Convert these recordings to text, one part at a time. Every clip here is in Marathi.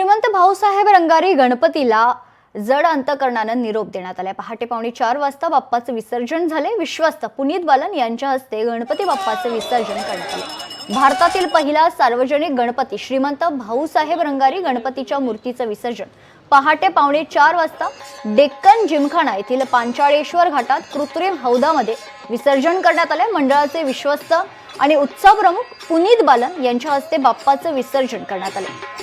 श्रीमंत भाऊसाहेब रंगारी गणपतीला जड अंतकरणानं निरोप देण्यात आला। पहाटे 4:15 वाजता बाप्पाचं विसर्जन झाले। विश्वस्त पुनीत बालन यांच्या हस्ते गणपती बाप्पाचं विसर्जन करण्यात आले। भारतातील पहिला सार्वजनिक गणपती श्रीमंत भाऊसाहेब रंगारी गणपतीच्या मूर्तीचं विसर्जन पहाटे 4:15 वाजता डेक्कन जिमखाना येथील पांचाळेश्वर घाटात कृत्रिम हौदामध्ये विसर्जन करण्यात आले। मंडळाचे विश्वस्त आणि उत्सव प्रमुख पुनीत बालन यांच्या हस्ते बाप्पाचं विसर्जन करण्यात आले।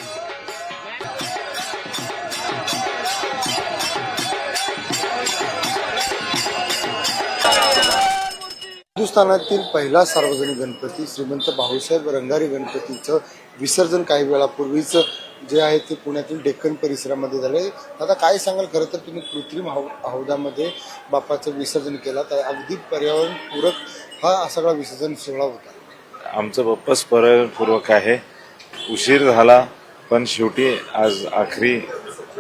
हिंदुस्थानातील पहिला सार्वजनिक गणपती श्रीमंत भाऊसाहेब रंगारी गणपतीचं विसर्जन काही वेळापूर्वीच जे आहे ते पुण्यातील डेक्कन परिसरामध्ये झाले। आता काय सांगाल, खरं तर तुम्ही कृत्रिम हौदामध्ये बाप्पाचं विसर्जन केलं, तर अगदी पर्यावरणपूरक हा सगळा विसर्जन सोहळा होता। आमचं बाप्पाच पर्यावरणपूर्वक आहे। उशीर झाला पण शेवटी आज आखरी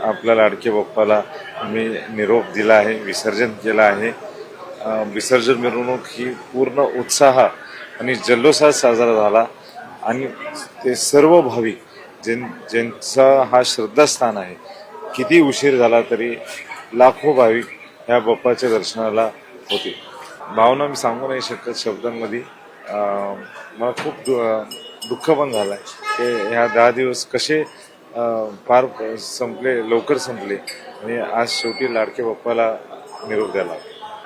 आपल्या लाडके बाप्पाला आम्ही निरोप दिला आहे, विसर्जन केलं आहे। विसर्जन मिरवणूक ही पूर्ण उत्साह आणि जल्लोषात साजरा झाला आणि ते सर्व भाविक ज्यांचा हा श्रद्धास्थान आहे, किती उशीर झाला तरी लाखो भाविक ह्या बाप्पाच्या दर्शनाला होते। भावना मी सांगू नाही शकत शब्दांमध्ये। मला खूप दुःख पण झालंय की ह्या 10 दिवस कसे पार संपले, लवकर संपले आणि आज शेवटी लाडके बाप्पाला निरोप द्यायला।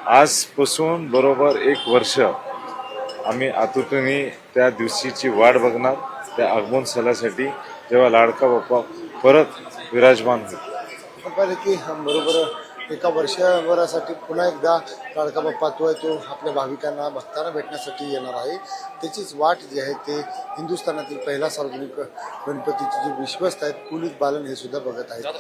आजपासून बरोबर 1 वर्ष आम्ही आतुरतेने त्या दिवशीची वाट बघणार, त्या आगमन सणासाठी जेव्हा लाडका बाप्पा परत विराजमान होईल। की बरोबर 1 वर्षभरासाठी पुन्हा एकदा लाडका बाप्पा तो आपल्या भाविकांना भक्तांना भेटण्यासाठी येणार आहे। त्याचीच वाट जी आहे ते हिंदुस्थानातील पहिला सार्वजनिक गणपतीचे जे विश्वस्त आहेत पुनीत बालन हे सुद्धा बघत आहेत।